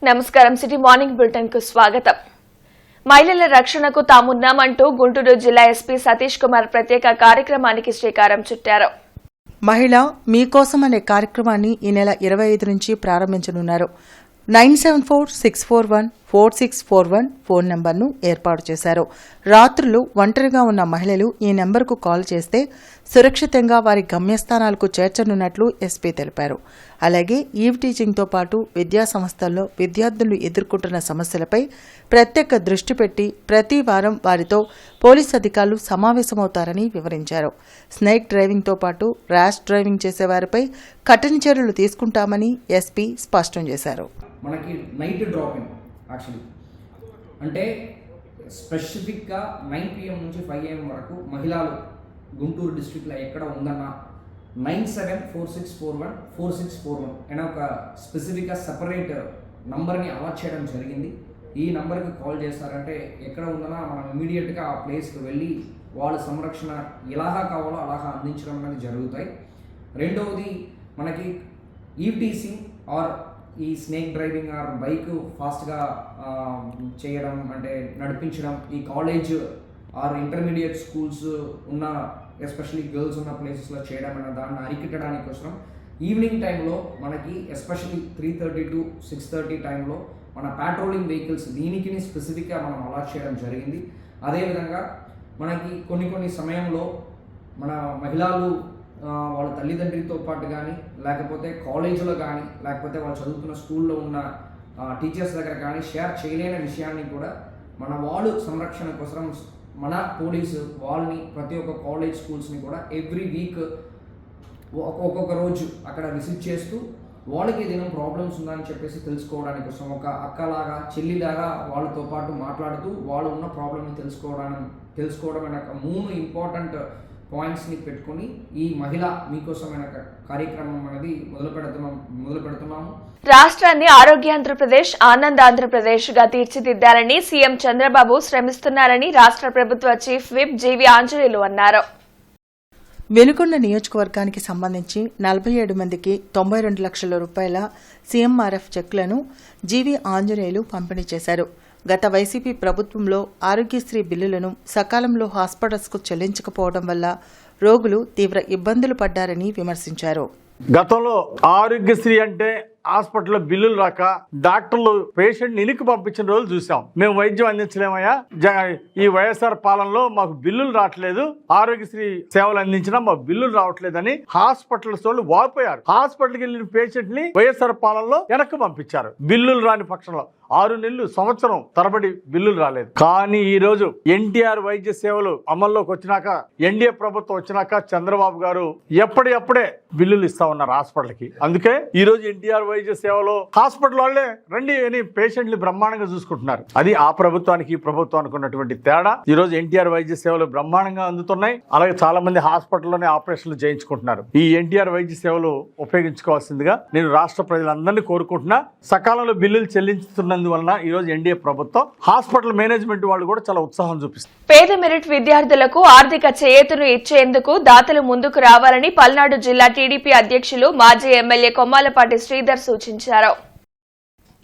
నమస్కారం. City morning bulletin కు స్వాగతం. మహిళల రక్షణకు తామున్నామంటూ గుంటూరు జిల్లా ఎస్పీ సతీష్ కుమార్ ప్రత్యేక కార్యక్రమానికి శ్రీకారం చుట్టారు. మహిళ మీకోసం అనే కార్యక్రమాన్ని ఈ నెల 25 నుంచి ప్రారంభించనున్నారు. 9746414641 ఫోన్ నంబర్ను ఏర్పాటు చేశారు. రాత్రులు ఒంటరిగా ఉన్న మహిళలు ఈ నెంబర్కు కాల్ చేస్తే సురక్షితంగా వారి గమ్యస్థానాలకు చేర్చనున్నట్లు ఎస్పీ తెలిపారు. అలాగే ఈవ్ టీచింగ్తో పాటు విద్యా సంస్థల్లో విద్యార్థులు ఎదుర్కొంటున్న సమస్యలపై ప్రత్యేక దృష్టి పెట్టి ప్రతి వారం వారితో పోలీసు అధికారులు సమావేశమవుతారని వివరించారు. స్నేక్ డ్రైవింగ్తో పాటు ర్యాష్ డ్రైవింగ్ చేసేవారిపై కఠిన చర్యలు తీసుకుంటామని ఎస్పీ స్పష్టం చేశారు. మనకి నైట్ డ్రాపింగ్ యాక్చువల్లీ అంటే స్పెసిఫిక్గా 9 PM నుంచి 5 AM వరకు మహిళలు గుంటూరు డిస్ట్రిక్ట్లో ఎక్కడ ఉందన్నా 9746414641 అనే ఒక స్పెసిఫిక్గా సెపరేట్ నంబర్ని అలాట్ చేయడం జరిగింది. ఈ నంబర్కి కాల్ చేస్తారంటే ఎక్కడ ఉందన్నా మనం ఇమీడియట్గా ఆ ప్లేస్కి వెళ్ళి వాళ్ళ సంరక్షణ ఎలాగా కావాలో అలాగా అందించడం అనేది జరుగుతాయి. రెండవది మనకి ఈవ్టీసింగ్ ఆర్ ఈ స్నేక్ డ్రైవింగ్ ఆర్ బైక్ ఫాస్ట్గా చేయడం అంటే నడిపించడం ఈ కాలేజ్ ఆర్ ఇంటర్మీడియట్ స్కూల్స్ ఉన్న ఎస్పెషల్లీ గర్ల్స్ ఉన్న ప్లేసెస్లో చేయడం అనే దాన్ని అరికట్టడానికి కోసం ఈవినింగ్ టైంలో మనకి ఎస్పెషల్లీ 3:30 to 6:30 టైంలో మన పెట్రోలింగ్ వెహికల్స్ దీనికి స్పెసిఫిక్గా మనం అలాట్ చేయడం జరిగింది. అదేవిధంగా మనకి కొన్ని సమయంలో మన మహిళలు వాళ్ళ తల్లిదండ్రులతో పాటు కానీ లేకపోతే కాలేజీలో కానీ లేకపోతే వాళ్ళు చదువుతున్న స్కూల్లో ఉన్న టీచర్స్ దగ్గర కానీ షేర్ చేయలేని విషయాన్ని కూడా మన వాళ్ళు సంరక్షణ కోసం మన పోలీసు వాళ్ళని ప్రతి ఒక్క కాలేజ్ స్కూల్స్ని కూడా ఎవ్రీ వీక్ ఒక్కొక్క రోజు అక్కడ విజిట్ చేస్తూ వాళ్ళకి ఏదైనా ప్రాబ్లమ్స్ ఉందని చెప్పేసి తెలుసుకోవడానికి కోసం ఒక అక్కలాగా చెల్లిలాగా వాళ్ళతో పాటు మాట్లాడుతూ వాళ్ళు ఉన్న ప్రాబ్లమ్ని తెలుసుకోవడం అనే ఒక 3 ఇంపార్టెంట్ పాయింట్స్ని పెట్టుకుని ఈ మహిళ మీకోసమైన కార్యక్రమం అనేది మొదలు పెడుతున్నాము. రాష్ట్రాన్ని ఆరోగ్యాంధ్రప్రదేశ్ ఆనంద్ ఆంధ్రప్రదేశ్ గా తీర్చిదిద్దాలని సీఎం చంద్రబాబు శ్రమిస్తున్నారని రాష్ట్ర ప్రభుత్వ చీఫ్ విప్ జీవి ఆంజనేయులు అన్నారు. వెనుకొండ నియోజకవర్గానికి సంబంధించి 47 మందికి 92 లక్షల రూపాయల సీఎంఆర్ఎఫ్ చెక్లను జీవి ఆంజనేయులు పంపిణీ చేశారు. గత వైసీపీ ప్రభుత్వంలో ఆరోగ్యశ్రీ బిల్లులను సకాలంలో హాస్పిటల్స్కు చెల్లించకపోవడం వల్ల రోగులు తీవ్ర ఇబ్బందులు పడ్డారని విమర్శించారు. గతంలో ఆరోగ్యశ్రీ అంటే హాస్పిటల్లో బిల్లులు రాక డాక్టర్లు పేషెంట్ ఇనికి పంపించిన రోజులు చూసాం. మేము వైద్యం అందించలేమయ్యా, ఈ వైఎస్ఆర్ పాలనలో మాకు బిల్లులు రావట్లేదు, ఆరోగ్యశ్రీ సేవలు అందించినా మాకు బిల్లులు రావట్లేదని హాస్పిటల్స్ వాళ్ళు వాపోయారు. హాస్పిటల్కి వెళ్ళిన పేషెంట్ ని వైఎస్ఆర్ పాలనలో వెనక్కి పంపించారు. బిల్లులు రాని పక్షంలో 6 నెలలు సంవత్సరం తరబడి బిల్లులు రాలేదు. కానీ ఈ రోజు ఎన్టీఆర్ వైద్య సేవలు అమల్లోకి వచ్చినాక, ఎన్డీఏ ప్రభుత్వం వచ్చినాక చంద్రబాబు గారు ఎప్పటికప్పుడే బిల్లులు ఇస్తా ఉన్నారు హాస్పిటల్కి. అందుకే ఈ రోజు ఎన్టీఆర్ వైద్య సేవలో హాస్పిటల్ వాళ్ళే రండి అని పేషెంట్లు బ్రహ్మాండంగా చూసుకుంటున్నారు. అది ఆ ప్రభుత్వానికి ఈ ప్రభుత్వానికి ఉన్నటువంటి తేడా. ఈ రోజు ఎన్టీఆర్ వైద్య సేవలు బ్రహ్మాండంగా అందుతున్నాయి. అలాగే చాలా మంది హాస్పిటల్లోనే ఆపరేషన్లు చేయించుకుంటున్నారు. ఈ ఎన్టీఆర్ వైద్య సేవలు ఉపయోగించుకోవాల్సిందిగా నేను రాష్ట్ర ప్రజలందరినీ కోరుకుంటున్నా. సకాలంలో బిల్లులు చెల్లించుతున్నందువలన ఈ రోజు ఎన్డీఏ ప్రభుత్వం హాస్పిటల్ మేనేజ్మెంట్ వాళ్ళు కూడా చాలా ఉత్సాహం చూపిస్తారు. పేద మెరిట్ విద్యార్థులకు ఆర్థిక చేయూతను ఇచ్చేందుకు దాతలు ముందుకు రావాలని పల్నాడు జిల్లా టీడీపీ అధ్యక్షులు మాజీ ఎమ్మెల్యే కొమ్మాలపాటి శ్రీధర్ సూచించారు.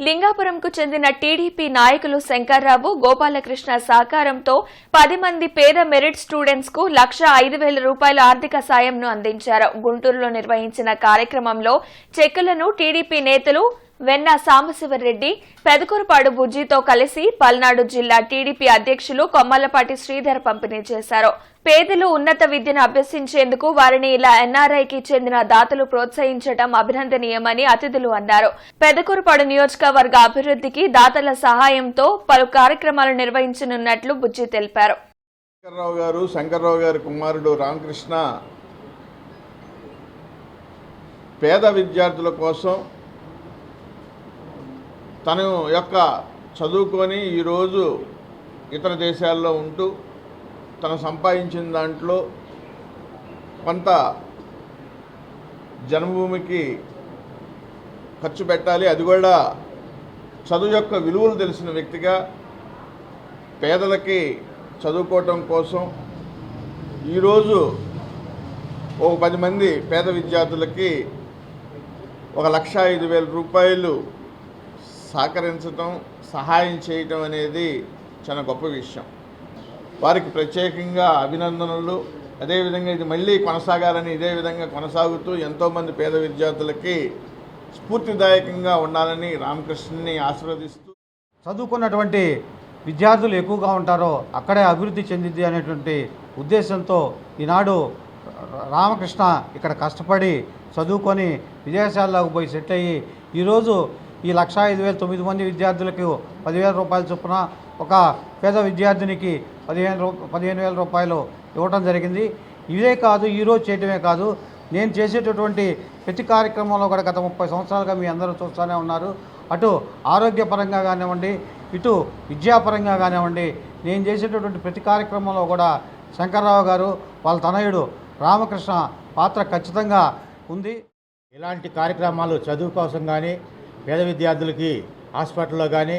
లింగాపురంకు చెందిన టీడీపీ నాయకులు శంకర్రావు, గోపాలకృష్ణ సహకారంతో 10 మంది పేద మెరిట్ స్టూడెంట్స్ కు 1,05,000 రూపాయల ఆర్థిక సాయంను అందించారు. గుంటూరులో నిర్వహించిన కార్యక్రమంలో చెక్కులను టీడీపీ నేతలు వెన్న సాంబశివరెడ్డి, పెదకూరుపాడు బుజ్జితో కలిసి పల్నాడు జిల్లా టీడీపీ అధ్యక్షులు కొమ్మలపాటి శ్రీధర్ పంపిణీ చేశారు. పేదలు ఉన్నత విద్యను అభ్యసించేందుకు వారిని ఇలా ఎన్ఆర్ఐకి చెందిన దాతలు ప్రోత్సహించడం అభినందనీయమని అతిథులు అన్నారు. పెదకూరుపాడు నియోజకవర్గ అభివృద్ధికి దాతల సహాయంతో పలు కార్యక్రమాలు నిర్వహించనున్నట్లు బుజ్జి తెలిపారు. శంకర్రావు గారి కుమారుడు రామకృష్ణ పేద విద్యార్థుల కోసం తన యొక్క చదువుకొని ఈరోజు ఇతర దేశాల్లో ఉంటూ తను సంపాదించిన దాంట్లో కొంత జన్మభూమికి ఖర్చు పెట్టాలి. అది కూడా చదువు యొక్క విలువలు తెలిసిన వ్యక్తిగా పేదలకి చదువుకోవటం కోసం ఈరోజు ఒక 10 మంది పేద విద్యార్థులకి 1,05,000 రూపాయలు సహకరించడం, సహాయం చేయటం అనేది చాలా గొప్ప విషయం. వారికి ప్రత్యేకంగా అభినందనలు. అదేవిధంగా ఇది మళ్ళీ కొనసాగాలని, ఇదే విధంగా కొనసాగుతూ ఎంతోమంది పేద విద్యార్థులకి స్ఫూర్తిదాయకంగా ఉండాలని రామకృష్ణని ఆశీర్వదిస్తూ, చదువుకున్నటువంటి విద్యార్థులు ఎక్కువగా ఉంటారో అక్కడే అభివృద్ధి చెందింది అనేటువంటి ఉద్దేశంతో ఈనాడు రామకృష్ణ ఇక్కడ కష్టపడి చదువుకొని విదేశాల్లోకి పోయి సెటిల్ అయ్యి ఈరోజు ఈ 1,05,900 మంది విద్యార్థులకు 10,000 రూపాయల చొప్పున, ఒక పేద విద్యార్థినికి 15,000 రూపాయలు ఇవ్వటం జరిగింది. ఇదే కాదు, ఈరోజు చేయటమే కాదు, నేను చేసేటటువంటి ప్రతి కార్యక్రమంలో కూడా గత 30 సంవత్సరాలుగా మీ అందరూ చూస్తూనే ఉన్నారు. అటు ఆరోగ్యపరంగా కానివ్వండి, ఇటు విద్యాపరంగా కానివ్వండి, నేను చేసేటటువంటి ప్రతి కార్యక్రమంలో కూడా శంకర్రావు గారు, వాళ్ళ తనయుడు రామకృష్ణ పాత్ర ఖచ్చితంగా ఉంది. ఇలాంటి కార్యక్రమాలు చదువు కోసం కానీ, పేద విద్యార్థులకి హాస్పిటల్లో కానీ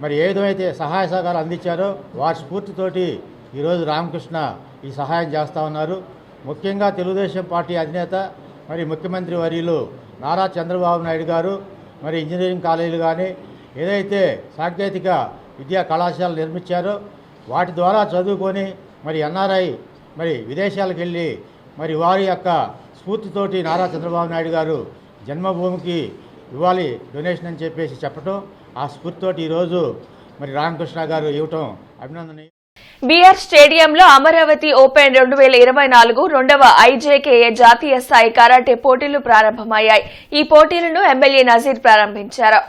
మరి ఏ విధమైతే సహాయ సహకారాలు అందించారో వారి స్ఫూర్తితోటి ఈరోజు రామకృష్ణ ఈ సహాయం చేస్తూ ఉన్నారు. ముఖ్యంగా తెలుగుదేశం పార్టీ అధినేత మరి ముఖ్యమంత్రి వర్యులు నారా చంద్రబాబు నాయుడు గారు మరి ఇంజనీరింగ్ కాలేజీలు కానీ ఏదైతే సాంకేతిక విద్యా కళాశాలలు నిర్మించారో వాటి ద్వారా చదువుకొని మరి ఎన్ఆర్ఐ మరి విదేశాలకు వెళ్ళి మరి వారి యొక్క స్ఫూర్తితోటి నారా చంద్రబాబు నాయుడు గారు జన్మభూమికి ఇవ్వాలి డొనేషన్ అని చెప్పేసి చెప్పటం, ఆ స్ఫూర్తితోటి ఈరోజు మరి రామకృష్ణ గారు ఇవ్వటం అభినందనీయం. బీఆర్ స్టేడియంలో అమరావతి ఓపెన్ 2024 రెండవ ఐజేకేఏ జాతీయ స్థాయి కరాటే పోటీలు ప్రారంభమయ్యాయి. ఈ పోటీలను ఎమ్మెల్యే నజీర్ ప్రారంభించారు.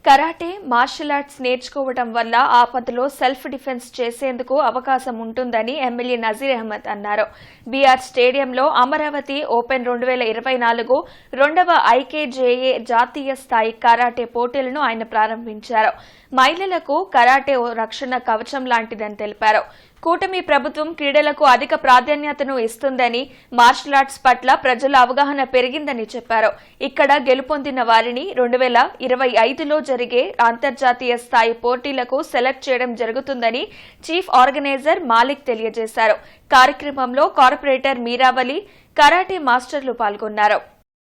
కరాటే మార్షల్ ఆర్ట్స్ నేర్చుకోవడం వల్ల ఆపదలో సెల్ఫ్ డిఫెన్స్ చేసేందుకు అవకాశం ఉంటుందని ఎమ్మెల్యే నజీర్ అహ్మద్ అన్నారు. బీఆర్ స్టేడియంలో అమరావతి ఓపెన్ 2024 రెండవ ఐకేజేఏ జాతీయ స్థాయి కరాటే పోటీలను ఆయన ప్రారంభించారు. మహిళలకు కరాటే ఓ రక్షణ కవచం లాంటిదని తెలిపారు. కూటమి ప్రభుత్వం క్రీడలకు అధిక ప్రాధాన్యతను ఇస్తుందని, మార్షల్ ఆర్ట్స్ పట్ల ప్రజల అవగాహన పెరిగిందని చెప్పారు. ఇక్కడ గెలుపొందిన వారిని 2025లో జరిగే అంతర్జాతీయ స్థాయి పోటీలకు సెలెక్ట్ చేయడం జరుగుతుందని చీఫ్ ఆర్గనైజర్ మాలిక్ తెలియజేశారు. కార్యక్రమంలో కార్పొరేటర్ మీరావలి, కరాటే మాస్టర్లు పాల్గొన్నారు.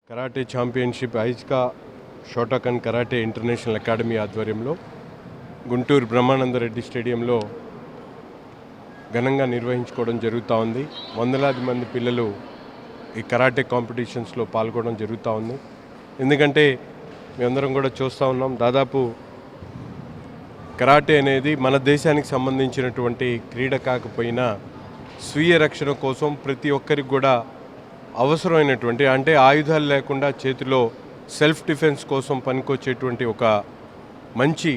కరాటే ఛాంపియన్షిప్ ఐజ్కా షోటోకన్ కరాటే ఇంటర్నేషనల్ అకాడమీ ఆధ్వర్యంలో గుంటూరు బ్రహ్మానందరెడ్డి స్టేడియంలో ఘనంగా నిర్వహించుకోవడం జరుగుతూ ఉంది. వందలాది మంది పిల్లలు ఈ కరాటే కాంపిటీషన్స్లో పాల్గొనడం జరుగుతూ ఉంది. ఎందుకంటే మేమందరం కూడా చూస్తూ ఉన్నాం, దాదాపు కరాటే అనేది మన దేశానికి సంబంధించినటువంటి క్రీడ కాకపోయినా స్వీయ రక్షణ కోసం ప్రతి ఒక్కరికి కూడా అవసరమైనటువంటి, అంటే ఆయుధాలు లేకుండా చేతిలో సెల్ఫ్ డిఫెన్స్ కోసం పనికొచ్చేటువంటి ఒక మంచి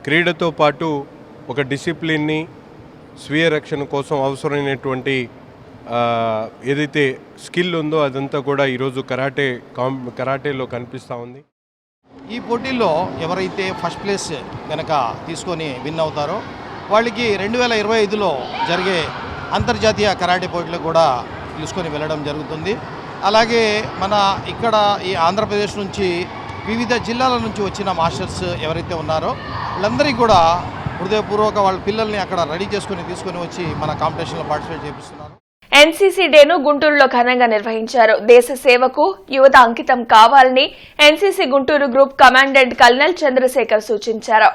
క్రీడతో పాటు ఒక డిసిప్లిన్ని, స్వీయ రక్షణ కోసం అవసరమైనటువంటి ఏదైతే స్కిల్ ఉందో అదంతా కూడా ఈరోజు కరాటేలో కనిపిస్తూ ఉంది. ఈ పోటీల్లో ఎవరైతే ఫస్ట్ ప్లేస్ కనుక తీసుకొని విన్ అవుతారో వాళ్ళకి 2025లో జరిగే అంతర్జాతీయ కరాటే పోటీలకు కూడా తీసుకొని వెళ్ళడం జరుగుతుంది. అలాగే మన ఇక్కడ ఈ ఆంధ్రప్రదేశ్ నుంచి వివిధ జిల్లాల నుంచి వచ్చిన మాస్టర్స్ ఎవరైతే ఉన్నారో వాళ్ళందరికీ కూడా హృదయపూర్వక వాళ్ళ పిల్లల్ని అక్కడ రెడీ చేసుకుని తీసుకొని వచ్చి మన కాంపిటీషన్లో పార్టిసిపేట్ చేపిస్తున్నారు. ఎన్సీసీ డేను గుంటూరులో ఘనంగా నిర్వహించారు. దేశ సేవకు యువత అంకితం కావాలని NCC Guntur group commandant colonel Chandrasekhar సూచించారు.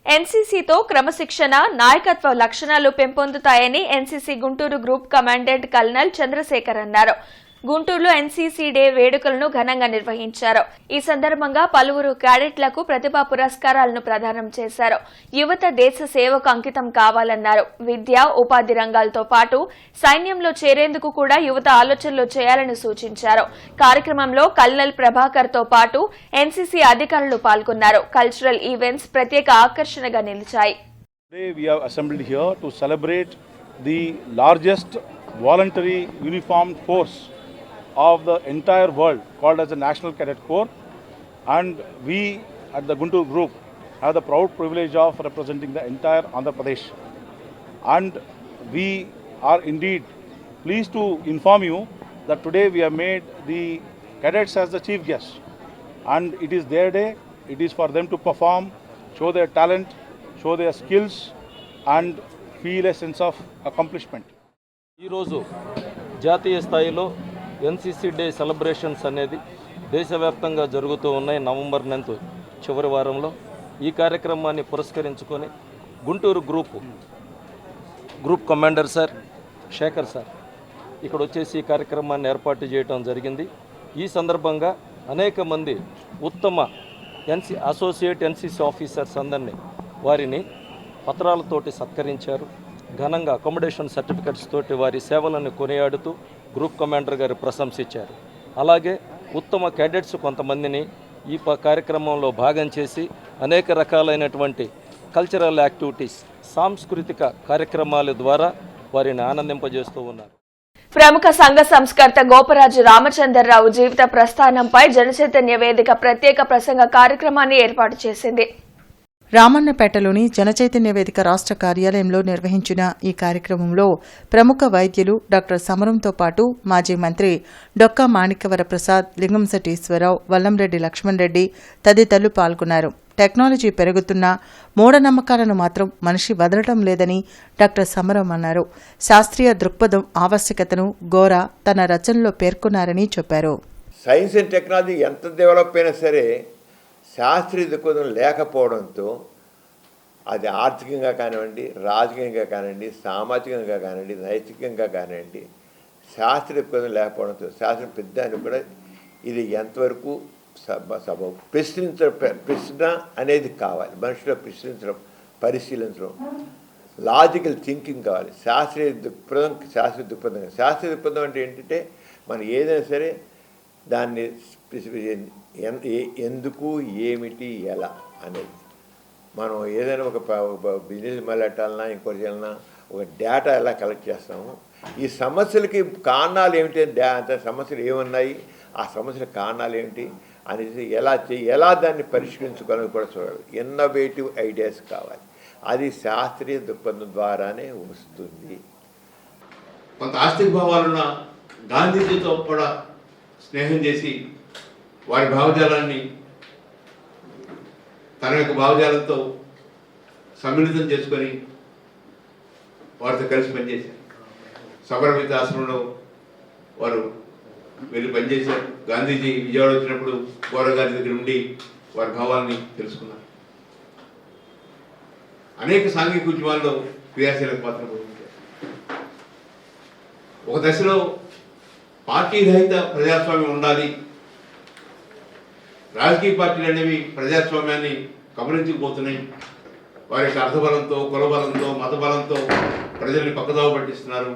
ఎన్సీసీతో క్రమశిక్షణ, నాయకత్వ లక్షణాలు పెంపొందుతాయని NCC Guntur group commandant colonel Chandrasekhar అన్నారు. గుంటూరులో ఎన్సీసీ డే వేడుకలను ఘనంగా నిర్వహించారు. ఈ సందర్భంగా పలువురు క్యాడెట్లకు ప్రతిభా పురస్కారాలను ప్రదానం చేశారు. యువత దేశ సేవకు అంకితం కావాలన్నారు. విద్య, ఉపాధి రంగాలతో పాటు సైన్యంలో చేరేందుకు కూడా యువత ఆలోచనలు చేయాలని సూచించారు. కార్యక్రమంలో కల్నల్ ప్రభాకర్ తో పాటు ఎన్సీసీ అధికారులు పాల్గొన్నారు. కల్చరల్ ఈవెంట్స్ ప్రత్యేక ఆకర్షణగా నిలిచాయి. Today we have assembled here to celebrate the largest voluntary uniformed force of the entire world, called as the National Cadet Corps, and we at the Guntur Group have the proud privilege of representing the entire Andhra Pradesh, and we are indeed pleased to inform you that today we have made the cadets as the chief guests, and it is their day. It is for them to perform, show their talent, show their skills and feel a sense of accomplishment. ఈరోజు జాతీయ స్థాయిలో NCC day celebrations అనేది దేశవ్యాప్తంగా జరుగుతూ ఉన్నాయి. November 9 చివరి వారంలో ఈ కార్యక్రమాన్ని పురస్కరించుకొని Guntur group commander sir Shekhar sir ఇక్కడ వచ్చేసి ఈ కార్యక్రమాన్ని ఏర్పాటు చేయడం జరిగింది. ఈ సందర్భంగా అనేక మంది ఉత్తమ అసోసియేట్ ఎన్సీసీ ఆఫీసర్స్ అందరినీ వారిని పత్రాలతోటి సత్కరించారు. ఘనంగా అకామిడేషన్ సర్టిఫికెట్స్ తోటి వారి సేవలను కొనియాడుతూ గ్రూప్ కమాండర్ గారు ప్రశంసించారు. అలాగే ఉత్తమ క్యాడెట్స్ కొంతమందిని ఈ కార్యక్రమంలో భాగం చేసి అనేక రకాలైనటువంటి కల్చరల్ యాక్టివిటీస్ సాంస్కృతిక కార్యక్రమాల ద్వారా వారిని ఆనందింపజేస్తూ ఉన్నారు. ప్రముఖ సంఘ సంస్కర్త గోపరాజు రామచంద్రరావు జీవిత ప్రస్థానంపై జనచైతన్య వేదిక ప్రత్యేక ప్రసంగ కార్యక్రమాన్ని ఏర్పాటు చేసింది. రామన్నపేటలోని జనచైతన్య వేదిక రాష్ట్ర కార్యాలయంలో నిర్వహించిన ఈ కార్యక్రమంలో ప్రముఖ వైద్యులు డాక్టర్ సమరంతో పాటు మాజీ మంత్రి డొక్కా మాణిక్యవర ప్రసాద్, లింగంశెట్టి ఈశ్వరరావు, వల్లంరెడ్డి లక్ష్మణ్ రెడ్డి తదితరులు పాల్గొన్నారు. టెక్నాలజీ పెరుగుతున్నా మూఢనమ్మకాలను మాత్రం మనిషి వదలటం లేదని డాక్టర్ సమరం అన్నారు. శాస్త్రీయ దృక్పథం ఆవశ్యకతను గోరా తన రచనలో పేర్కొన్నారని చెప్పారు. సైన్స్ అండ్ టెక్నాలజీ ఎంత డెవలప్ అయినా సరే శాస్త్రీయ దృక్పథం లేకపోవడంతో అది ఆర్థికంగా కానివ్వండి, రాజకీయంగా కానివ్వండి, సామాజికంగా కానివ్వండి, నైతికంగా కానివ్వండి శాస్త్రీయ దృక్పథం లేకపోవడంతో శాస్త్రం పెద్దానికి కూడా ఇది ఎంతవరకు ప్రశ్న అనేది కావాలి. మనిషిలో ప్రశ్నించడం, పరిశీలించడం, లాజికల్ థింకింగ్ కావాలి. శాస్త్రీయ దృక్పథం అంటే ఏంటంటే మనం ఏదైనా సరే దాన్ని ఎందుకు, ఏమిటి, ఎలా అనేది మనం ఏదైనా ఒక బిజినెస్ మొదలెట్టాలన్నా ఇంకోటి చేయాలన్నా ఒక డేటా ఎలా కలెక్ట్ చేస్తాము, ఈ సమస్యలకి కారణాలు ఏమిటి, సమస్యలు ఏమున్నాయి, ఆ సమస్యల కారణాలు ఏమిటి అనేది ఎలా దాన్ని పరిష్కరించుకోవాలని కూడా చూడాలి. ఇన్నోవేటివ్ ఐడియాస్ కావాలి. అది శాస్త్రీయ దృక్పథం ద్వారానే వస్తుంది. కొంత ఆస్తిక భావాలున్న గాంధీజీతో కూడా స్నేహం చేసి వారి భావజాలాన్ని తన యొక్క భావజాలంతో సమ్మిళితం చేసుకొని వారితో కలిసి పనిచేశారు. సబర్మతి ఆశ్రమంలో వారు వెళ్ళి పనిచేశారు. గాంధీజీ విజయవాడ వచ్చినప్పుడు గోరా గారి దగ్గర ఉండి వారి భావాలని తెలుసుకున్నారు. అనేక సాంఘిక ఉద్యమాల్లో క్రియాశీలక పాత్ర పోషించారు. ఒక దశలో పార్టీ రహిత ప్రజాస్వామ్యం ఉండాలి, రాజకీయ పార్టీలు అనేవి ప్రజాస్వామ్యాన్ని గమనించకపోతున్నాయి, వారి యొక్క అర్థబలంతో, కులబలంతో, మతబలంతో ప్రజల్ని పక్కదోవ పట్టిస్తున్నారు,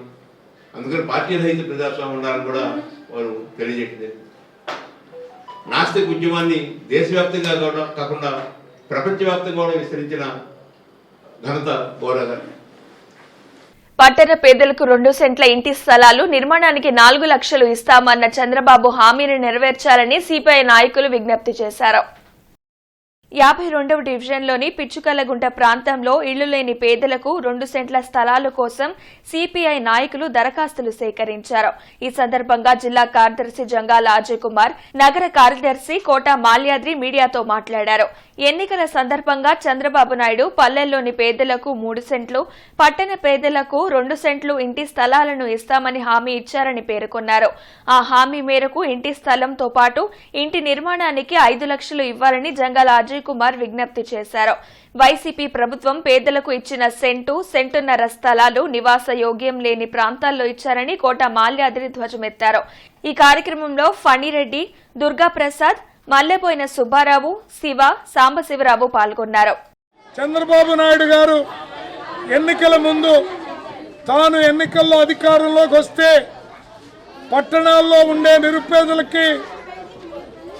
అందుకని పార్టీ రహిత ప్రజాస్వామ్యం ఉండాలని కూడా వారు తెలియజేయలేదు. నాస్తిక ఉద్యమాన్ని దేశవ్యాప్తంగా కాకుండా ప్రపంచవ్యాప్తంగా కూడా విస్తరించిన ఘనత గోరా గారు. పట్టణ పేదలకు 2 సెంట్ల ఇంటి స్థలాలు నిర్మాణానికి 4 లక్షలు ఇస్తామన్న చంద్రబాబు హామీని నెరవేర్చాలని సిపిఐ నాయకులు విజ్ఞప్తి చేశారు. 52వ డివిజన్లోని పిచ్చుకల్లగుంట ప్రాంతంలో ఇళ్లు లేని పేదలకు 2 సెంట్ల స్థలాల కోసం సిపిఐ నాయకులు దరఖాస్తులు సేకరించారు. ఈ సందర్భంగా జిల్లా కార్యదర్శి జంగాల అజయ్ కుమార్, నగర కార్యదర్శి కోట మాల్యాద్రి మీడియాతో మాట్లాడారు. ఎన్నికల సందర్భంగా చంద్రబాబు నాయుడు పల్లెల్లోని పేదలకు 3 సెంట్లు, పట్టణ పేదలకు 2 సెంట్లు ఇంటి స్థలాలను ఇస్తామని హామీ ఇచ్చారని పేర్కొన్నారు. ఆ హామీ మేరకు ఇంటి స్థలంతో పాటు ఇంటి నిర్మాణానికి 5 లక్షలు ఇవ్వాలని జంగాల అజయ్ కుమార్ విజ్ఞప్తి చేశారు. వైసీపీ ప్రభుత్వం పేదలకు ఇచ్చిన సెంటున్నర స్థలాలు నివాస యోగ్యం లేని ప్రాంతాల్లో ఇచ్చారని కోట మాల్యాద్రి ధ్వజమెత్తారు. ఈ కార్యక్రమంలో ఫణిరెడ్డి, దుర్గాప్రసాద్, మల్లెపోయిన సుబ్బారావు, శివ, సాంబశివరావు పాల్గొన్నారు. చంద్రబాబు నాయుడు గారు ఎన్నికల ముందు తాను ఎన్నికల్లో అధికారంలోకి వస్తే పట్టణాల్లో ఉండే నిరుపేదలకి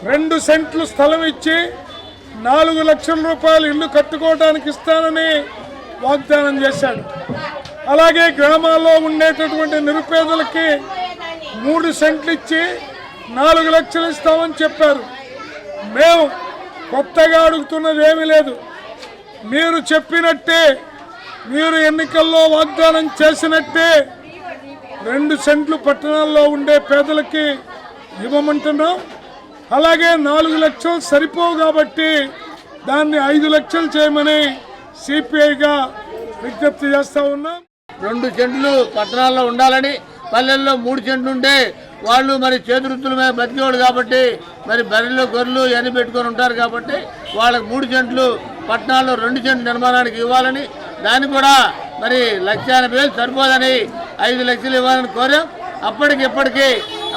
2 సెంట్లు స్థలం ఇచ్చి 4 లక్షల రూపాయలు ఇల్లు కట్టుకోవడానికి ఇస్తానని వాగ్దానం చేశాడు. అలాగే గ్రామాల్లో ఉండేటటువంటి నిరుపేదలకి 3 సెంట్లు ఇచ్చి 4 లక్షలు ఇస్తామని చెప్పారు. మేము కొత్తగా అడుగుతున్నది ఏమీ లేదు. మీరు చెప్పినట్టే, మీరు ఎన్నికల్లో వాగ్దానం చేసినట్టే 2 సెంట్లు పట్టణాల్లో ఉండే పేదలకి ఇవ్వమంటున్నాం. అలాగే 4 లక్షలు సరిపోవు కాబట్టి దాన్ని 5 లక్షలు చేయమని సిపిఐగా విజ్ఞప్తి చేస్తా ఉన్నాం. 2 సెంట్లు పట్టణాల్లో ఉండాలని, పల్లెల్లో 3 సెంట్లు ఉంటే వాళ్ళు మరి చేతివృత్తుల మీద బతికేవాడు కాబట్టి మరి బర్రెలు గొర్రెలు ఇవన్నీ పెట్టుకొని ఉంటారు కాబట్టి వాళ్ళకి 3 సెంట్లు పట్టణాల్లో 2 సెంట్లు నిర్మాణానికి ఇవ్వాలని, దాన్ని కూడా మరి 1,80,000 సరిపోదని 5 లక్షలు ఇవ్వాలని కోరాం. అప్పటికిప్పటికీ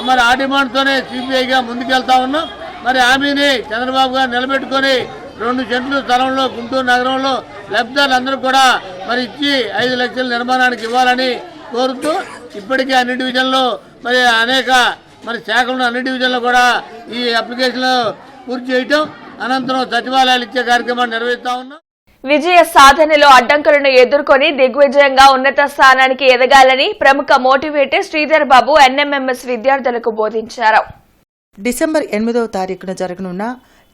మరి ఆ డిమాండ్తోనే సిపిఐగా ముందుకెళ్తా ఉన్నాం. మరి హామీని చంద్రబాబు గారు నిలబెట్టుకొని 2 సెంట్లు స్థలంలో గుంటూరు నగరంలో లబ్ధిదారులందరూ కూడా మరి ఇచ్చి 5 లక్షల నిర్మాణానికి ఇవ్వాలని కోరుతూ ఇప్పటికీ అన్ని డివిజన్లో మరి అనేక మరి శాఖలను అన్ని డివిజన్లో కూడా ఈ అప్లికేషన్లు పూర్తి చేయటం, అనంతరం సచివాలయాలు ఇచ్చే కార్యక్రమాన్ని నిర్వహిస్తా ఉన్నాం. విజయ సాధనలో అడ్డంకులను ఎదుర్కొని దిగ్విజయంగా ఉన్నత స్థానానికి ఎదగాలని ప్రముఖ మోటివేటర్ శ్రీధర్ బాబు ఎన్ఎంఎంఎస్ విద్యార్థులకు బోధించారు. డిసెంబర్ 8వ తారీఖున జరగనున్న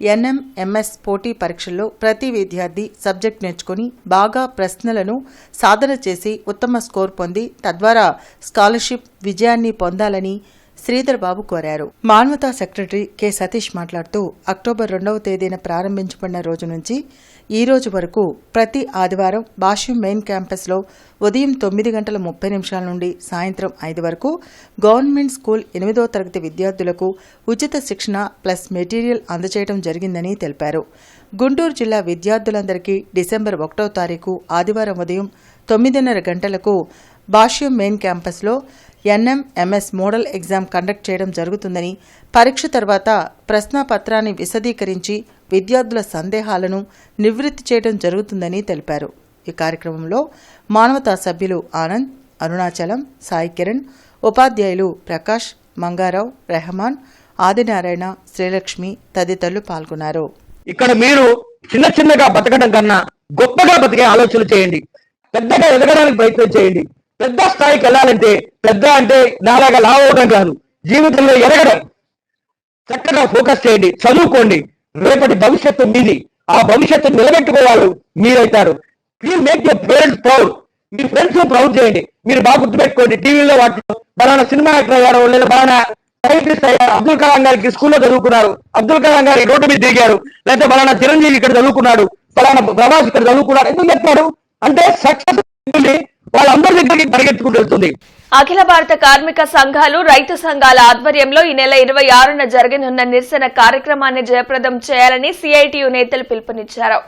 ఎన్ఎంఎంఎస్ పోటీ పరీక్షల్లో ప్రతి విద్యార్థి సబ్జెక్ట్ నేర్చుకుని బాగా ప్రశ్నలను సాధన చేసి ఉత్తమ స్కోర్ పొంది తద్వారా స్కాలర్షిప్ విజయాన్ని పొందాలని శ్రీధర్ బాబు కోరారు. మానవతా సెక్రటరీ కె సతీష్ మాట్లాడుతూ అక్టోబర్ 2వ తేదీన ప్రారంభించబడిన రోజు నుంచి ఈ రోజు వరకు ప్రతి ఆదివారం భాష్యం మెయిన్ క్యాంపస్లో ఉదయం 9:30 నుండి సాయంత్రం 5 వరకు గవర్నమెంట్ స్కూల్ 8వ తరగతి విద్యార్థులకు ఉచిత శిక్షణ ప్లస్ మెటీరియల్ అందజేయడం జరిగిందని తెలిపారు. గుంటూరు జిల్లా విద్యార్థులందరికీ డిసెంబర్ 1వ తారీఖు ఆదివారం ఉదయం 9:30 గంటలకు భాష్యం మెయిన్ క్యాంపస్లో ఎన్ఎంఎంఎస్ మోడల్ ఎగ్జామ్ కండక్ట్ చేయడం జరుగుతుందని, పరీక్ష తర్వాత ప్రశ్నాపత్రాన్ని విశదీకరించి విద్యార్థుల సందేహాలను నివృత్తి చేయడం జరుగుతుందని తెలిపారు. ఈ కార్యక్రమంలో మానవతా సభ్యులు ఆనంద్, అరుణాచలం, సాయి కిరణ్, ఉపాధ్యాయులు ప్రకాష్, మంగారావు, రెహమాన్, ఆదినారాయణ, శ్రీలక్ష్మి తదితరులు పాల్గొన్నారు. ఇక్కడ మీరు చిన్నగా బతకడం కన్నా గొప్పగా బతికే ఆలోచనలు చేయండి. పెద్దగా ఎదగడానికి ప్రయత్నం చేయండి. పెద్ద స్థాయికి వెళ్ళాలంటే పెద్ద అంటే నాలాగా లావడం కాదు, జీవితంలో ఎదగడం. చక్కగా ఫోకస్ చేయండి, చదువుకోండి. రేపటి భవిష్యత్తు మీది. ఆ భవిష్యత్తు నిలబెట్టుకోవాలి మీరైతారు. Please make your parents proud. మీ ఫ్రెండ్స్ ప్రౌడ్ చేయండి. మీరు బాగా గుర్తుపెట్టుకోండి, టీవీలో వాటిలో బలానా సినిమా యాక్టర్ అయ్యారు, లేదా బలానా సైంటిస్ట్ అయ్యారు, అబ్దుల్ కలాం గారికి స్కూల్లో చదువుకున్నారు, అబ్దుల్ కలాం గారి రోడ్డు మీద దిగారు, లేకపోతే బలానా చిరంజీవి ఇక్కడ చదువుకున్నాడు, బలానా ప్రభాస్ ఇక్కడ చదువుకున్నాడు. ఎందుకు చెప్తాడు అంటే సక్సెస్ వాళ్ళందరి దగ్గరికి పరిగెత్తుకుంటూ వెళ్తుంది. అఖిల భారత కార్మిక సంఘాలు, రైతు సంఘాల ఆధ్వర్యంలో ఈ నెల 26న జరగనున్న నిరసన కార్యక్రమాన్ని జయప్రదం చేయాలని సిఐటియు నేతలు పిలుపునిచ్చారు.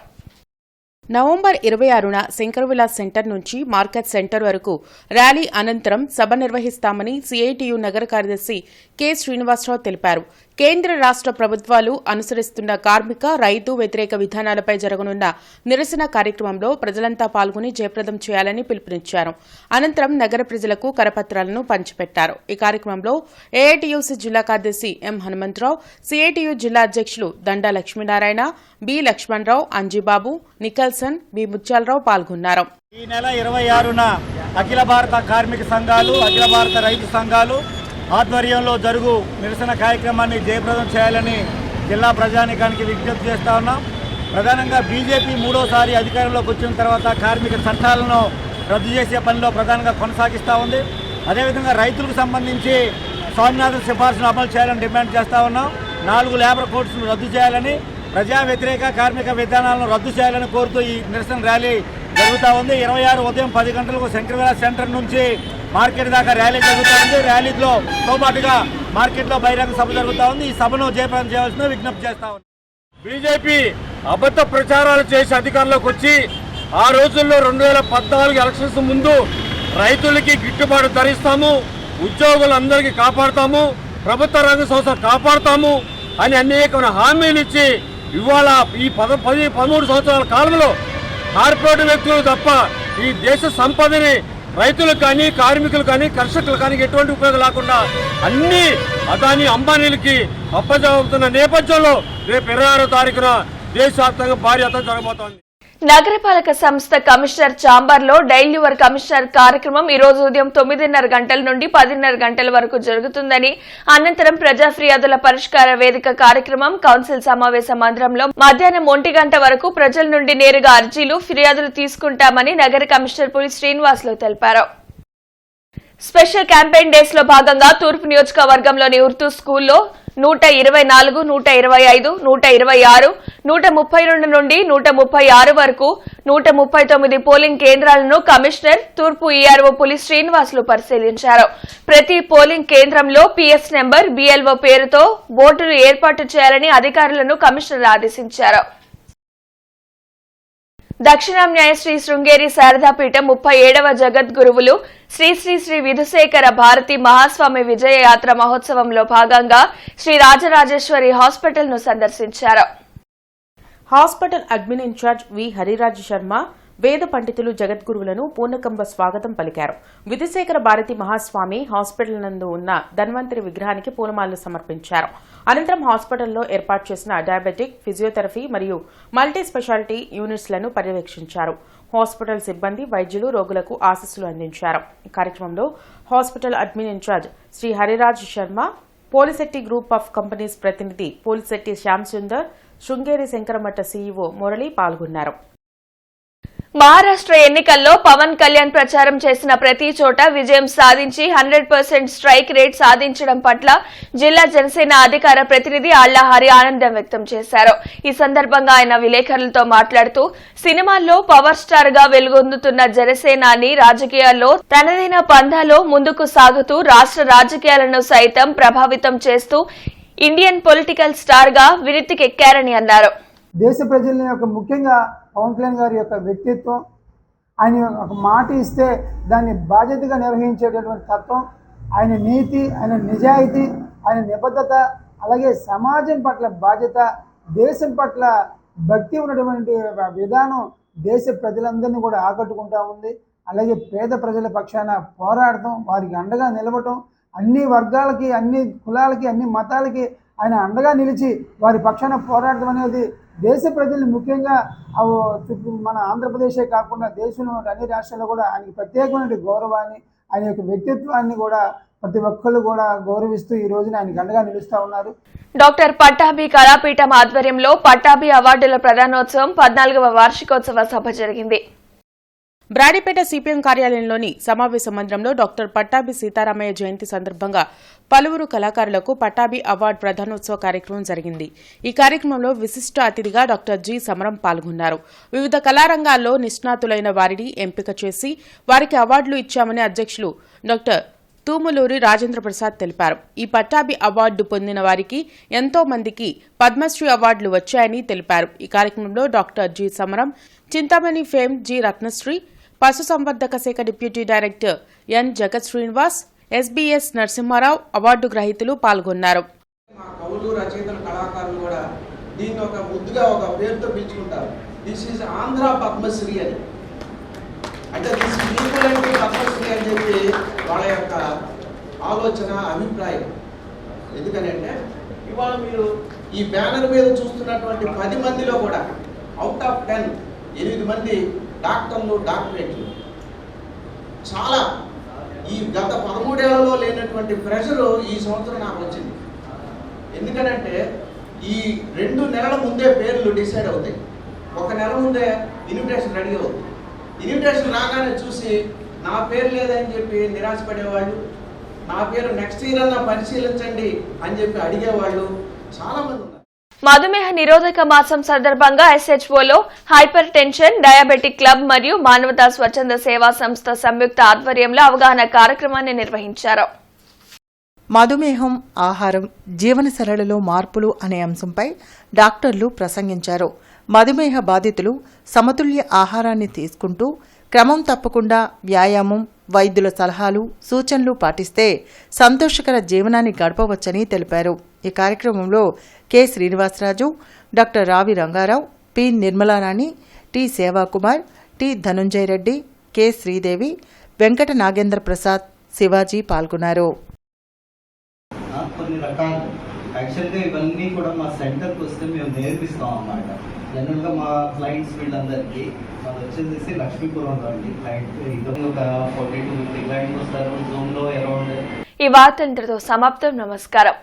నవంబర్ 26న శంకరవిలాస్ సెంటర్ నుంచి మార్కెట్ సెంటర్ వరకు ర్యాలీ అనంతరం సభ నిర్వహిస్తామని సిఐటియు నగర కార్యదర్శి కె శ్రీనివాసరావు తెలిపారు. కేంద్ర రాష్ట్ర ప్రభుత్వాలు అనుసరిస్తున్న కార్మిక, రైతు వ్యతిరేక విధానాలపై జరగనున్న నిరసన కార్యక్రమంలో ప్రజలంతా పాల్గొని జయప్రదం చేయాలని పిలుపునిచ్చారు. అనంతరం నగర ప్రజలకు కరపత్రాలను పంచిపెట్టారు. ఈ కార్యక్రమంలో ఏఐటియుసి జిల్లా కార్యదర్శి ఎం హనుమంతరావు, సిఐటియు జిల్లా అధ్యక్షులు Danda Lakshminarayana, B Lakshmanarao, Anjibabu, Nicholson, B Mutyalarao పాల్గొన్నారు. ఈ నెల 26న అఖిల భారత కార్మిక సంఘాలు, అఖిల భారత రైతు సంఘాలు ఆధ్వర్యంలో జరుగు నిరసన కార్యక్రమాన్ని జయప్రదం చేయాలని జిల్లా ప్రజానీకానికి విజ్ఞప్తి చేస్తా ఉన్నాం. ప్రధానంగా బీజేపీ 3వసారి అధికారంలోకి వచ్చిన తర్వాత కార్మిక చట్టాలను రద్దు చేసే పనిలో ప్రధానంగా కొనసాగిస్తూ ఉంది. అదేవిధంగా రైతులకు సంబంధించి స్వామినాథన్ సిఫార్సును అమలు చేయాలని డిమాండ్ చేస్తూ ఉన్నాం. 4 లేబర్ కోడ్స్ను రద్దు చేయాలని, ప్రజా వ్యతిరేక కార్మిక విధానాలను రద్దు చేయాలని కోరుతూ ఈ నిరసన ర్యాలీ జరుగుతూ ఉంది. 26 ఉదయం 10 గంటలకు శంకరవిలాస్ సెంటర్ నుంచి మార్కెట్ దాకా ర్యాలీ జరుగుతూ ఉంది. ర్యాలీతో పాటుగా మార్కెట్లో బహిరంగ సభ జరుగుతూ ఉంది. ఈ సభను జయప్రదం చేయాల్సిన విజ్ఞప్తి చేస్తా ఉంది. బీజేపీ అబద్ధ ప్రచారాలు చేసి అధికారంలోకి వచ్చి ఆ రోజుల్లో 2014 ఎలక్షన్స్ ముందు రైతులకి గిట్టుబాటు ధరిస్తాము, ఉద్యోగులందరికీ కాపాడుతాము, ప్రభుత్వ రంగ సంస్థ కాపాడుతాము అని అనేకమైన హామీలు ఇచ్చి ఇవాళ ఈ 13 సంవత్సరాల కాలంలో కార్పొరేట్ వ్యక్తులు తప్ప ఈ దేశ సంపదని రైతులకు కానీ, కార్మికులు కానీ, కర్షకులు కానీ ఎటువంటి ఉపయోగం లేకుండా అన్ని అదాని అంబానీలకి అప్పజెబుతున్న నేపథ్యంలో రేపు 26వ తారీఖున దేశవ్యాప్తంగా భారీ ఎత్తున జరగబోతోంది. నగరపాలక సంస్థ కమిషనర్ ఛాంబర్లో డైల్ యువర్ కమిషనర్ కార్యక్రమం ఈ రోజు ఉదయం 9:30 గంటల నుండి 10:30 గంటల వరకు జరుగుతుందని, అనంతరం ప్రజా ఫిర్యాదుల పరిష్కార వేదిక కార్యక్రమం కౌన్సిల్ సమావేశ మందిరంలో మధ్యాహ్నం 1 గంట వరకు ప్రజల నుండి నేరుగా అర్జీలు, ఫిర్యాదులు తీసుకుంటామని నగర కమిషనర్ పులి శ్రీనివాసులు తెలిపారు. స్పెషల్ క్యాంపెయిన్ డేస్ లో భాగంగా తూర్పు నియోజకవర్గంలోని ఉర్తూ స్కూల్లో 124, 125, 126, 132 నుండి 136 వరకు 139 పోలింగ్ కేంద్రాలను కమిషనర్ తూర్పు ఈఆర్ఓ పులి శ్రీనివాసులు పరిశీలించారు. ప్రతి పోలింగ్ కేంద్రంలో పిఎస్ నెంబర్, బిఎల్ఓ పేరుతో బోర్డును ఏర్పాటు చేయాలని అధికారులను కమిషనర్ ఆదేశించారు. దక్షిణామ్నాయ శ్రీ శృంగేరి శారదాపీఠం 37వ జగద్గురువులు శ్రీ శ్రీ శ్రీ విధుశేఖర భారతి మహాస్వామి విజయ యాత్ర మహోత్సవంలో భాగంగా శ్రీ రాజరాజేశ్వరి హాస్పిటల్ ను సందర్శించారు. హాస్పిటల్ అడ్మిన్ ఇన్ఛార్జ్ వి హరిరాజ్ శర్మ, వేద పండితులు జగద్గురువులను పూర్ణకంబ స్వాగతం పలికారు. విధుశేఖర భారతి మహాస్వామి హాస్పిటల్ నందు ఉన్న ధన్వంతరి విగ్రహానికి పూలమాలలు సమర్పించారు. అనంతరం హాస్పిటల్లో ఏర్పాటు చేసిన డయాబెటిక్, ఫిజియోథెరపీ మరియు మల్టీ స్పెషాలిటీ యూనిట్స్లను పర్యవేక్షించారు. హాస్పిటల్ సిబ్బంది, వైద్యులు రోగులకు ఆశీస్సులు అందించారు. ఈ కార్యక్రమంలో hospital admin incharge Shri Hariraj Sharma, Polisetti group of companies ప్రతినిధి పోలిశెట్టి శ్యామ్ సుందర్, శృంగేరి శంకరమఠ సీఈఓ మురళి పాల్గొన్నారు. మహారాష్ట్ర ఎన్నికల్లో పవన్ కళ్యాణ్ ప్రచారం చేసిన ప్రతి చోట విజయం సాధించి 100% స్ట్రైక్ రేట్ సాధించడం పట్ల జిల్లా జనసేన అధికార ప్రతినిధి ఆళ్లహరి ఆనందం వ్యక్తం చేశారు. ఈ సందర్భంగా ఆయన విలేకరులతో మాట్లాడుతూ సినిమాల్లో పవర్ స్టార్ గా వెలుగొందుతున్న జనసేనాని రాజకీయాల్లో తనదైన పంథాలో ముందుకు సాగుతూ రాష్ట్ర రాజకీయాలను సైతం ప్రభావితం చేస్తూ ఇండియన్ పొలిటికల్ స్టార్ గా విరితికెక్కారని అన్నారు. దేశ ప్రజల యొక్క ముఖ్యంగా పవన్ కళ్యాణ్ గారి యొక్క వ్యక్తిత్వం, ఆయన ఒక మాట ఇస్తే దాన్ని బాధ్యతగా నిర్వహించేటటువంటి తత్వం, ఆయన నీతి, ఆయన నిజాయితీ, ఆయన నిబద్ధత, అలాగే సమాజం పట్ల బాధ్యత, దేశం పట్ల భక్తి ఉన్నటువంటి విధానం దేశ ప్రజలందరినీ కూడా ఆకట్టుకుంటా ఉంది. అలాగే పేద ప్రజల పక్షాన పోరాడటం, వారికి అండగా నిలవటం, అన్ని వర్గాలకి, అన్ని కులాలకి, అన్ని మతాలకి ఆయన అండగా నిలిచి వారి పక్షాన పోరాడటం అనేది దేశ ప్రజల్ని ముఖ్యంగా మన ఆంధ్రప్రదేశే కాకుండా దేశంలో అన్ని రాష్ట్రాల్లో కూడా ఆయనకి ప్రత్యేకమైన గౌరవాన్ని, ఆయన యొక్క వ్యక్తిత్వాన్ని కూడా ప్రతి ఒక్కళ్ళు కూడా గౌరవిస్తూ ఈ రోజున ఆయనకి అండగా నిలుస్తూ ఉన్నారు. డాక్టర్ పట్టాభి కళాపీఠం ఆధ్వర్యంలో పట్టాభి అవార్డుల ప్రదానోత్సవం 14వ వార్షికోత్సవ సభ జరిగింది. బ్రాడీపేట సిపిఎం కార్యాలయంలోని సమావేశ మందిరంలో డాక్టర్ పట్టాభి సీతారామయ్య జయంతి సందర్భంగా పలువురు కళాకారులకు పట్టాభి అవార్డు ప్రదానోత్సవ కార్యక్రమం జరిగింది. ఈ కార్యక్రమంలో విశిష్ట అతిథిగా డాక్టర్ జి సమరం పాల్గొన్నారు. వివిధ కళారంగాల్లో నిష్ణాతులైన వారిని ఎంపిక చేసి వారికి అవార్డులు ఇచ్చామని అధ్యక్షులు డాక్టర్ తూములూరి రాజేంద్ర ప్రసాద్ తెలిపారు. ఈ పట్టాభి అవార్డు పొందిన వారికి ఎంతో మందికి పద్మశ్రీ అవార్డులు వచ్చాయని తెలిపారు. ఈ కార్యక్రమంలో డాక్టర్ జి సమరం, చింతామణి ఫేమ్ జి రత్నశ్రీ, పశుసంవర్ధక శాఖ డిప్యూటీ డైరెక్టర్ ఎన్ జగత్ శ్రీనివాస్, ఎస్బీఎస్ నరసింహారావు అవార్డు గ్రహీతలు పాల్గొన్నారు. మా కవులు, రచయితలు, కళాకారులు కూడా దీన్ని ఒక ముద్దుగా ఒక పేరుతో పిలుచుకుంటారు. దిస్ ఈజ్ ఆంధ్ర పద్మశ్రీ అని, అంటే this is equivalent to Padmashri అని చెప్పి వాళ్ళ యొక్క ఆలోచన, అభిప్రాయం. ఎందుకనంటే ఇవాళ మీరు ఈ బ్యానర్ మీద చూస్తున్నటువంటి 10 మందిలో కూడా అవుట్ ఆఫ్ 10 8 మంది డాక్టర్లు, డాక్టరేట్లు. చాలా ఈ గత 13 ఏళ్లలో లేనటువంటి ప్రెషరు ఈ సంవత్సరం నాకు వచ్చింది. ఎందుకనంటే ఈ 2 నెలల ముందే పేర్లు డిసైడ్ అవుతాయి. 1 నెల ముందే ఇన్విటేషన్ రెడీ అవుతుంది. ఇన్విటేషన్ రాగానే చూసి నా పేరు లేదని చెప్పి నిరాశపడేవాళ్ళు, నా పేరు నెక్స్ట్ ఇయర్ అన్నా పరిశీలించండి అని చెప్పి అడిగేవాళ్ళు చాలామంది ఉన్నారు. మధుమేహ నిరోధక మాసం సందర్భంగా ఎస్హెచ్ఓలో హైపర్ టెన్షన్, డయాబెటిక్ క్లబ్ మరియు మానవతా స్వచ్ఛంద సేవా సంస్థ సంయుక్త ఆధ్వర్యంలో అవగాహన కార్యక్రమాన్ని నిర్వహించారు. మధుమేహం, ఆహారం, జీవనశైలిలో మార్పులు అనే అంశంపై డాక్టర్లు ప్రసంగించారు. మధుమేహ బాధితులు సమతుల్య ఆహారాన్ని తీసుకుంటూ క్రమం తప్పకుండా వ్యాయామం, వైద్యుల సలహాలు, సూచనలు పాటిస్తే సంతోషకర జీవనాన్ని గడపవచ్చని తెలిపారు. ఈ కార్యక్రమంలో K Srinivasaraju, doctor Ravi Rangarao, P Nirmalarani, T Sevakumar, T Dhanunjaya Reddy, K Sridevi, Venkata Nagendra Prasad, Shivaji పాల్గొన్నారు. కొన్ని రకాలు యాక్చువల్గా ఇవన్నీ కూడా మా సెంటర్కి వస్తే మేము నేర్పిస్తాం అన్నమాట. జనరల్గా మా క్లయింట్స్ వీళ్ళందరికీ మాకు వచ్చేసి లక్ష్మీపురం రండి క్లయింట్, ఇది ఒక 40 to 50 క్లయింట్స్ వస్తారు. జూమ్లో అరౌండ్. ఈ వార్త ఇంతటితో సమాప్తం. నమస్కారం.